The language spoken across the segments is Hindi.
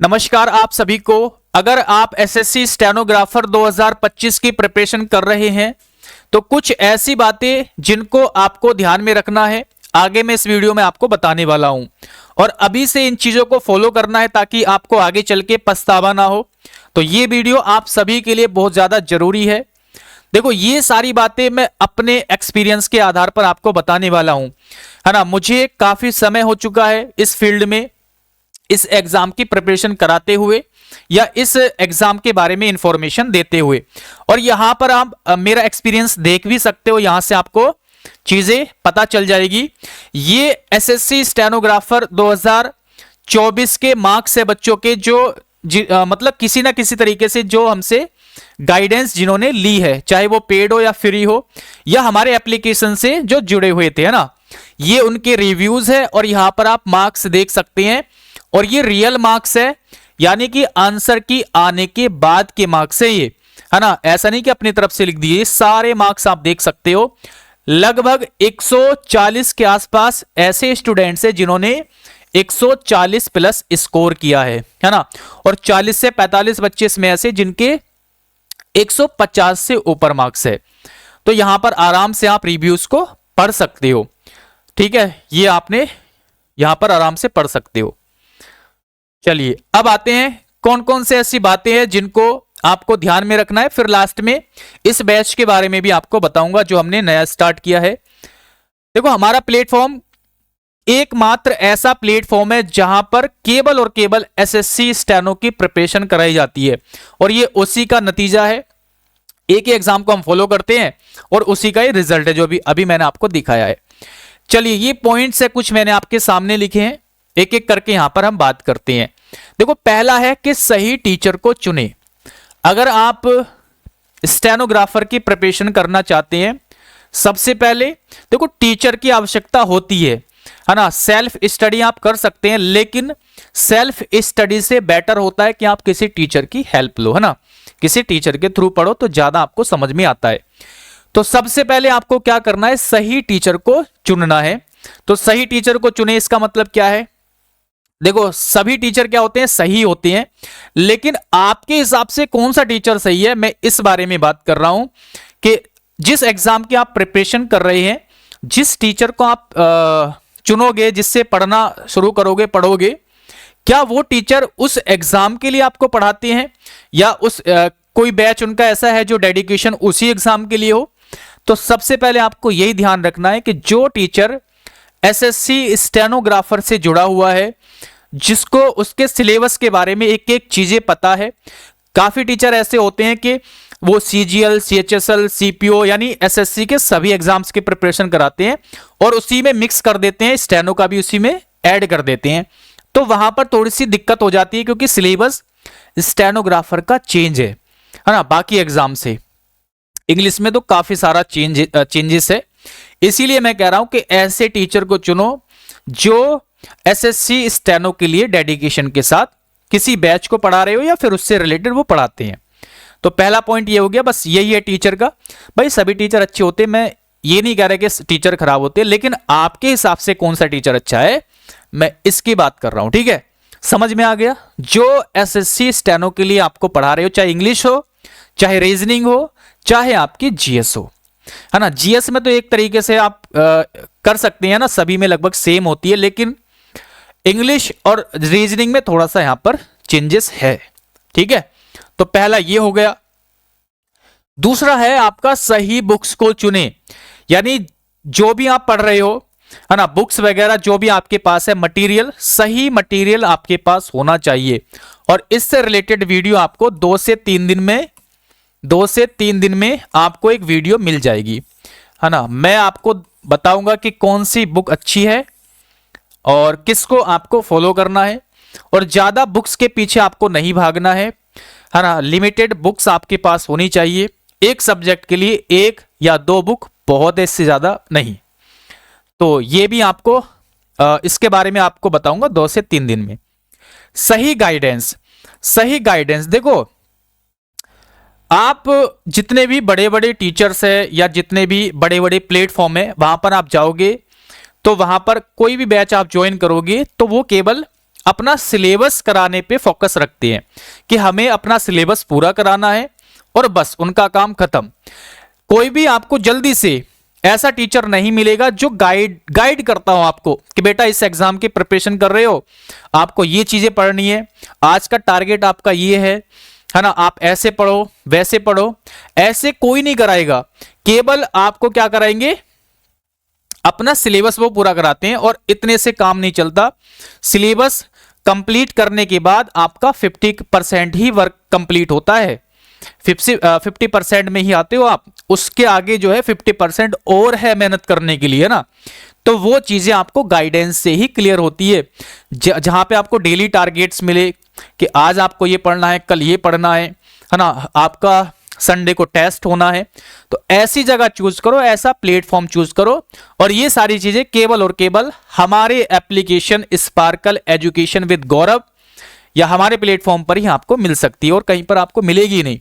नमस्कार आप सभी को। अगर आप एसएससी स्टेनोग्राफर 2025 की प्रिपरेशन कर रहे हैं तो कुछ ऐसी बातें जिनको आपको ध्यान में रखना है, आगे मैं इस वीडियो में आपको बताने वाला हूं और अभी से इन चीजों को फॉलो करना है ताकि आपको आगे चल के पछतावा ना हो। तो ये वीडियो आप सभी के लिए बहुत ज्यादा जरूरी है। देखो, ये सारी बातें मैं अपने एक्सपीरियंस के आधार पर आपको बताने वाला हूं, है ना। मुझे काफी समय हो चुका है इस फील्ड में, इस एग्जाम की प्रिपरेशन कराते हुए या इस एग्जाम के बारे में इंफॉर्मेशन देते हुए, और यहां पर आप मेरा एक्सपीरियंस देख भी सकते हो। यहां से आपको चीजें पता चल जाएगी। ये एसएससी स्टेनोग्राफर 2024 के मार्क्स है बच्चों के, जो मतलब किसी ना किसी तरीके से जो हमसे गाइडेंस जिन्होंने ली है, चाहे वो पेड हो या फ्री हो या हमारे एप्लीकेशन से जो जुड़े हुए थे, है ना। ये उनके रिव्यूज है और यहां पर आप मार्क्स देख सकते हैं और ये रियल मार्क्स है, यानी कि आंसर की आने के बाद के मार्क्स है ये, है ना। ऐसा नहीं कि अपनी तरफ से लिख दिए, सारे मार्क्स आप देख सकते हो। लगभग 140 के आसपास ऐसे स्टूडेंट्स हैं जिन्होंने 140 प्लस स्कोर किया है ना। और 40 से 45 बच्चे इसमें ऐसे जिनके 150 से ऊपर मार्क्स है। तो यहां पर आराम से आप रिव्यूज को पढ़ सकते हो, ठीक है। ये आपने यहां पर आराम से पढ़ सकते हो। चलिए अब आते हैं कौन कौन से ऐसी बातें हैं जिनको आपको ध्यान में रखना है। फिर लास्ट में इस बैच के बारे में भी आपको बताऊंगा जो हमने नया स्टार्ट किया है। देखो, हमारा प्लेटफॉर्म एकमात्र ऐसा प्लेटफॉर्म है जहां पर केवल और केवल एसएससी स्टेनो की प्रिपरेशन कराई जाती है और ये उसी का नतीजा है। एक ही एग्जाम को हम फॉलो करते हैं और उसी का ही रिजल्ट है जो भी अभी मैंने आपको दिखाया है। चलिए, ये पॉइंट्स है कुछ मैंने आपके सामने लिखे हैं, एक एक करके यहां पर हम बात करते हैं। देखो, पहला है कि सही टीचर को चुने। अगर आप स्टेनोग्राफर की प्रिपरेशन करना चाहते हैं, सबसे पहले देखो टीचर की आवश्यकता होती है ना। सेल्फ स्टडी आप कर सकते हैं, लेकिन सेल्फ स्टडी से बेटर होता है कि आप किसी टीचर की हेल्प लो, है ना। किसी टीचर के थ्रू पढ़ो तो ज्यादा आपको समझ में आता है। तो सबसे पहले आपको क्या करना है, सही टीचर को चुनना है। तो सही टीचर को चुने, इसका मतलब क्या है। देखो, सभी टीचर क्या होते हैं, सही होते हैं, लेकिन आपके हिसाब से कौन सा टीचर सही है, मैं इस बारे में बात कर रहा हूं कि जिस एग्जाम की आप प्रिपरेशन कर रहे हैं, जिस टीचर को आप चुनोगे, जिससे पढ़ना शुरू करोगे, पढ़ोगे, क्या वो टीचर उस एग्जाम के लिए आपको पढ़ाते हैं या उस कोई बैच उनका ऐसा है जो डेडिकेशन उसी एग्जाम के लिए हो। तो सबसे पहले आपको यही ध्यान रखना है कि जो टीचर एसएससी स्टेनोग्राफर से जुड़ा हुआ है, जिसको उसके सिलेबस के बारे में एक एक चीजें पता है। काफी टीचर ऐसे होते हैं कि वो सीजीएल, सीएचएसएल, सीपीओ यानी एसएससी के सभी एग्जाम्स की प्रिपरेशन कराते हैं और उसी में मिक्स कर देते हैं, स्टेनो का भी उसी में ऐड कर देते हैं। तो वहां पर थोड़ी सी दिक्कत हो जाती है क्योंकि सिलेबस स्टेनोग्राफर का चेंज है ना, बाकी एग्जाम से। इंग्लिश में तो काफी सारा चेंजेस है। इसीलिए मैं कह रहा हूं कि ऐसे टीचर को चुनो जो एसएससी स्टेनो के लिए डेडिकेशन के साथ किसी बैच को पढ़ा रहे हो या फिर उससे रिलेटेड वो पढ़ाते हैं। तो पहला पॉइंट ये हो गया, बस यही है टीचर का। भाई सभी टीचर अच्छे होते हैं, मैं ये नहीं कह रहा कि टीचर खराब होते हैं, लेकिन आपके हिसाब से कौन सा टीचर अच्छा है, मैं इसकी बात कर रहा हूं, ठीक है। समझ में आ गया। जो एसएससी स्टेनो के लिए आपको पढ़ा रहे हो, चाहे इंग्लिश हो, चाहे रीजनिंग हो, चाहे आपकी जीएस हो, है ना। जीएस में तो एक तरीके से आप कर सकते हैं ना, सभी में लगभग सेम होती है, लेकिन इंग्लिश और रीजनिंग में थोड़ा सा यहां पर चेंजेस है, ठीक है। तो पहला ये हो गया। दूसरा है आपका सही बुक्स को चुने, यानी जो भी आप पढ़ रहे हो, है ना, बुक्स वगैरह जो भी आपके पास है, मटेरियल, सही मटेरियल आपके पास होना चाहिए। और इससे रिलेटेड वीडियो आपको 2 से 3 दिन में आपको एक वीडियो मिल जाएगी, है ना। मैं आपको बताऊंगा कि कौन सी बुक अच्छी है और किसको आपको फॉलो करना है, और ज्यादा बुक्स के पीछे आपको नहीं भागना है ना। लिमिटेड बुक्स आपके पास होनी चाहिए, एक सब्जेक्ट के लिए 1 या 2 बुक बहुत है, इससे ज्यादा नहीं। तो ये भी आपको इसके बारे में आपको बताऊंगा 2 से 3 दिन में। सही गाइडेंस, देखो आप जितने भी बड़े बड़े टीचर्स है या जितने भी बड़े बड़े प्लेटफॉर्म है, वहां पर आप जाओगे तो वहां पर कोई भी बैच आप ज्वाइन करोगे तो वो केवल अपना सिलेबस कराने पे फोकस रखते हैं कि हमें अपना सिलेबस पूरा कराना है और बस उनका काम खत्म। कोई भी आपको जल्दी से ऐसा टीचर नहीं मिलेगा जो गाइड करता हो आपको कि बेटा इस एग्जाम की प्रिपरेशन कर रहे हो, आपको ये चीजें पढ़नी है, आज का टारगेट आपका ये है ना, आप ऐसे पढ़ो वैसे पढ़ो। ऐसे कोई नहीं कराएगा, केवल आपको क्या कराएंगे, अपना सिलेबस वो पूरा कराते हैं और इतने से काम नहीं चलता। सिलेबस कंप्लीट करने के बाद आपका 50% ही वर्क कंप्लीट होता है। 50% में ही आते हो आप, उसके आगे जो है 50% और है मेहनत करने के लिए ना। तो वो चीजें आपको गाइडेंस से ही क्लियर होती है, जहां पे आपको डेली टारगेट्स मिले कि आज आपको ये पढ़ना है, कल ये पढ़ना है ना, आपका संडे को टेस्ट होना है। तो ऐसी जगह चूज करो, ऐसा प्लेटफॉर्म चूज करो और ये सारी चीजें केवल और केवल हमारे एप्लीकेशन स्पार्कल एजुकेशन विद गौरव या हमारे प्लेटफॉर्म पर ही आपको मिल सकती है और कहीं पर आपको मिलेगी नहीं।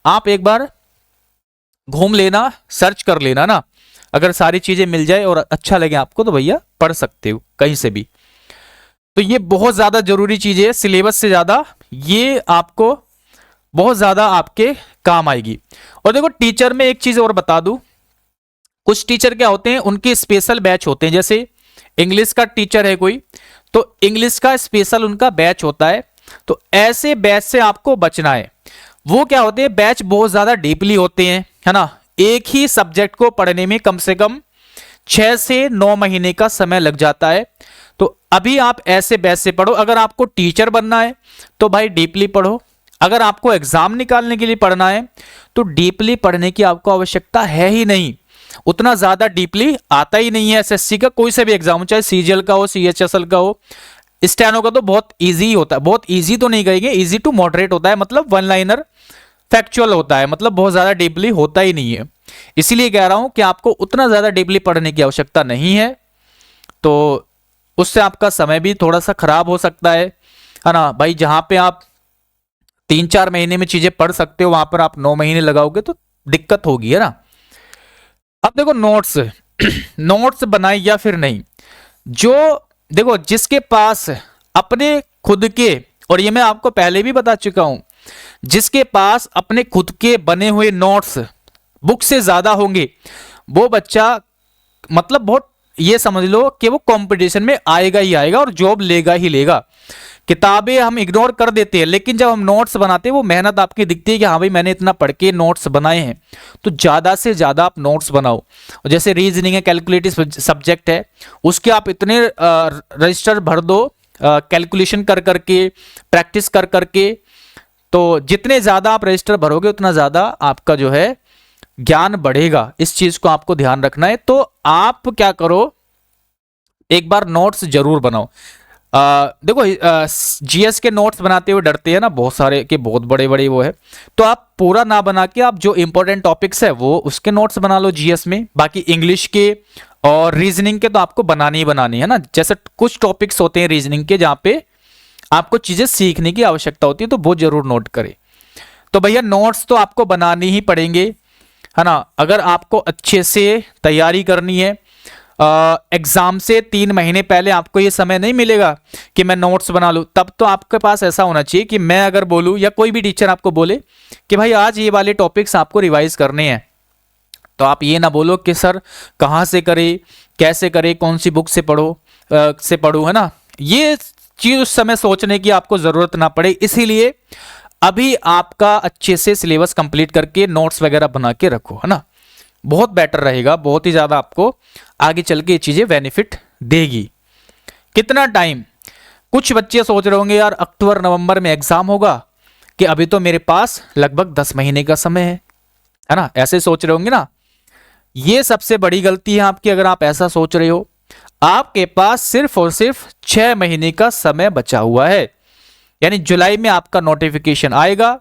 आप एक बार घूम लेना, सर्च कर लेना ना, अगर सारी चीजें मिल जाए और अच्छा लगे आपको तो भैया पढ़ सकते हो कहीं से भी। तो ये बहुत ज्यादा जरूरी चीज है, सिलेबस से ज्यादा ये आपको बहुत ज्यादा आपके काम आएगी। और देखो टीचर में एक चीज और बता दूं, कुछ टीचर क्या होते हैं, उनके स्पेशल बैच होते हैं। जैसे इंग्लिश का टीचर है कोई, तो इंग्लिश का स्पेशल उनका बैच होता है। तो ऐसे बैच से आपको बचना है। वो क्या होते हैं, बैच बहुत ज्यादा डीपली होते हैं, है ना। एक ही सब्जेक्ट को पढ़ने में कम से कम 6 से 9 महीने का समय लग जाता है। तो अभी आप ऐसे बैच से पढ़ो। अगर आपको टीचर बनना है तो भाई डीपली पढ़ो। अगर आपको एग्जाम निकालने के लिए पढ़ना है तो डीपली पढ़ने की आपको आवश्यकता है ही नहीं, उतना ज्यादा डीपली आता ही नहीं है। एसएससी का कोई सा भी एग्जाम, चाहे सीजीएल का हो, सीएचएसएल का हो, स्टेनो का, तो बहुत इजी होता है। बहुत इजी तो नहीं कहेंगे, इजी टू मॉडरेट होता है, मतलब वन लाइनर फैक्चुअल होता है, मतलब बहुत ज्यादा डीपली होता ही नहीं है। इसीलिए कह रहा हूं कि आपको उतना ज्यादा डीपली पढ़ने की आवश्यकता नहीं है। तो उससे आपका समय भी थोड़ा सा खराब हो सकता है ना भाई। जहां पे आप 3-4 महीने में चीजें पढ़ सकते हो, वहां पर आप 9 महीने लगाओगे तो दिक्कत होगी, है ना। अब देखो नोट्स नोट्स बनाए या फिर नहीं, जो देखो जिसके पास अपने खुद के, और ये मैं आपको पहले भी बता चुका हूं, जिसके पास अपने खुद के बने हुए नोट्स बुक से ज्यादा होंगे, वो बच्चा मतलब बहुत, ये समझ लो कि वो कंपटीशन में आएगा ही आएगा और जॉब लेगा ही लेगा। किताबें हम इग्नोर कर देते हैं, लेकिन जब हम नोट्स बनाते हैं वो मेहनत आपकी दिखती है कि हाँ भाई मैंने इतना पढ़ के नोट्स बनाए हैं। तो ज्यादा से ज्यादा आप नोट्स बनाओ। जैसे रीजनिंग है, कैलकुलेटिव सब्जेक्ट है, उसके आप इतने रजिस्टर भर दो कैलकुलेशन कर करके, प्रैक्टिस कर करके। तो जितने ज्यादा आप रजिस्टर भरोगे उतना ज्यादा आपका जो है ज्ञान बढ़ेगा। इस चीज को आपको ध्यान रखना है। तो आप क्या करो, एक बार नोट्स जरूर बनाओ। देखो जीएस के नोट्स बनाते हुए डरते हैं ना बहुत सारे के, बहुत बड़े बड़े वो है। तो आप पूरा ना बना के आप जो इंपॉर्टेंट टॉपिक्स है वो उसके नोट्स बना लो जीएस में। बाकी इंग्लिश के और रीजनिंग के तो आपको बनानी ही बनानी है ना। जैसे कुछ टॉपिक्स होते हैं रीजनिंग के जहां पे आपको चीजें सीखने की आवश्यकता होती है, तो वो जरूर नोट करें। तो भैया नोट्स तो आपको बनाने ही पड़ेंगे, है ना। अगर आपको अच्छे से तैयारी करनी है, एग्जाम से 3 महीने पहले आपको ये समय नहीं मिलेगा कि मैं नोट्स बना लूं। तब तो आपके पास ऐसा होना चाहिए कि मैं अगर बोलूं या कोई भी टीचर आपको बोले कि भाई आज ये वाले टॉपिक्स आपको रिवाइज करने हैं, तो आप ये ना बोलो कि सर कहाँ से करें, कैसे करें, कौन सी बुक से पढ़ूं, है ना। ये चीज उस समय सोचने की आपको जरूरत ना पड़े। इसीलिए अभी आपका अच्छे से सिलेबस कंप्लीट करके नोट्स वगैरह बना के रखो, है ना। बहुत बेटर रहेगा, बहुत ही ज्यादा आपको आगे चल के ये चीजें बेनिफिट देगी। कितना टाइम, कुछ बच्चे सोच रहे होंगे यार अक्टूबर नवंबर में एग्जाम होगा, कि अभी तो मेरे पास लगभग 10 महीने का समय है ना। ऐसे सोच रहे होंगे ना। ये सबसे बड़ी गलती है आपकी। अगर आप ऐसा सोच रहे हो, आपके पास सिर्फ और सिर्फ 6 महीने का समय बचा हुआ है। यानी जुलाई में आपका नोटिफिकेशन आएगा,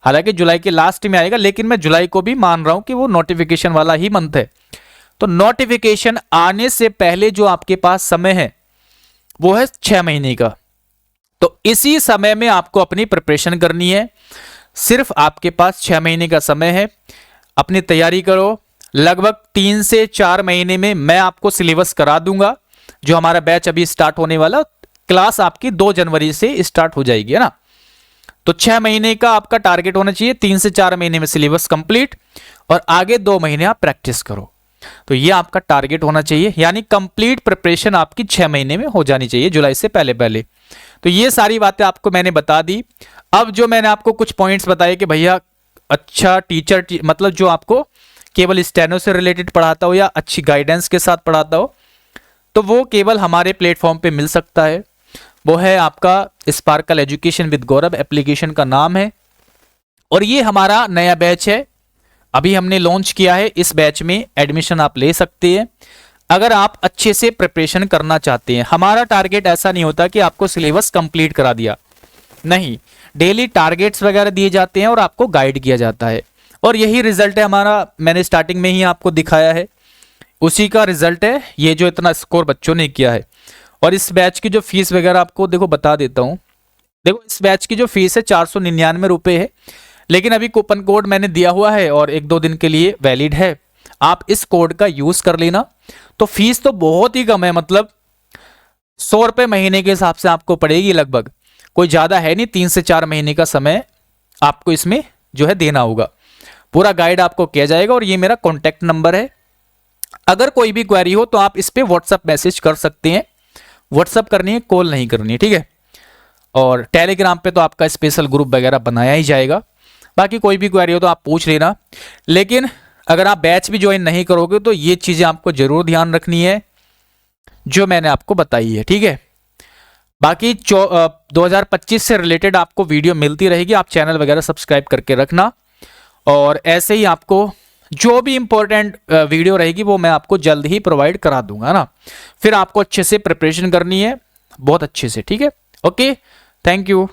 हालांकि जुलाई के लास्ट में आएगा, लेकिन मैं जुलाई को भी मान रहा हूं कि वो नोटिफिकेशन वाला ही मंथ है। तो नोटिफिकेशन आने से पहले जो आपके पास समय है वो है 6 महीने का। तो इसी समय में आपको अपनी प्रिपरेशन करनी है। सिर्फ आपके पास 6 महीने का समय है, अपनी तैयारी करो। लगभग 3 से 4 महीने में मैं आपको सिलेबस करा दूंगा। जो हमारा बैच अभी स्टार्ट होने वाला क्लास आपकी 2 जनवरी से स्टार्ट हो जाएगी, है ना। तो 6 महीने का आपका टारगेट होना चाहिए, 3 से 4 महीने में सिलेबस कंप्लीट और आगे 2 महीने आप प्रैक्टिस करो। तो ये आपका टारगेट होना चाहिए, यानी कंप्लीट प्रिपरेशन आपकी 6 महीने में हो जानी चाहिए, जुलाई से पहले पहले। तो ये सारी बातें आपको मैंने बता दी। अब जो मैंने आपको कुछ पॉइंट्स बताए कि भैया अच्छा टीचर मतलब जो आपको केवल स्टेनो से रिलेटेड पढ़ाता हो या अच्छी गाइडेंस के साथ पढ़ाता हो, तो वो केवल हमारे प्लेटफॉर्म पे मिल सकता है। वो है आपका sparkle education with Gaurav, application का नाम है। और ये हमारा नया बैच है, अभी हमने लॉन्च किया है। इस बैच में एडमिशन आप ले सकते हैं अगर आप अच्छे से प्रिपरेशन करना चाहते हैं। हमारा टारगेट ऐसा नहीं होता कि आपको सिलेबस कंप्लीट करा दिया, नहीं, डेली टारगेट्स वगैरह दिए जाते हैं और आपको गाइड किया जाता है। और यही रिजल्ट है हमारा, मैंने स्टार्टिंग में ही आपको दिखाया है, उसी का रिजल्ट है ये जो इतना स्कोर बच्चों ने किया है। और इस बैच की जो फीस वगैरह आपको देखो बता देता हूँ। देखो इस बैच की जो फीस है 499 रुपये है, लेकिन अभी कूपन कोड मैंने दिया हुआ है और 1-2 दिन के लिए वैलिड है। आप इस कोड का यूज कर लेना। तो फीस तो बहुत ही कम है, मतलब 100 रुपये महीने के हिसाब से आपको पड़ेगी लगभग, कोई ज्यादा है नहीं। 3 से 4 महीने का समय आपको इसमें जो है देना होगा। पूरा गाइड आपको किया जाएगा। और ये मेरा कॉन्टैक्ट नंबर है, अगर कोई भी क्वेरी हो तो आप इस पे व्हाट्सएप मैसेज कर सकते हैं। व्हाट्सएप करनी है, कॉल नहीं करनी है, ठीक है। और टेलीग्राम पे तो आपका स्पेशल ग्रुप वगैरह बनाया ही जाएगा। बाकी कोई भी क्वेरी हो तो आप पूछ लेना। लेकिन अगर आप बैच भी ज्वाइन नहीं करोगे तो ये चीजें आपको जरूर ध्यान रखनी है जो मैंने आपको बताई है, ठीक है। बाकी 2025 से रिलेटेड आपको वीडियो मिलती रहेगी, आप चैनल वगैरह सब्सक्राइब करके रखना। और ऐसे ही आपको जो भी इंपॉर्टेंट वीडियो रहेगी वो मैं आपको जल्द ही प्रोवाइड करा दूंगा ना। फिर आपको अच्छे से प्रिपरेशन करनी है, बहुत अच्छे से, ठीक है। Okay, thank you.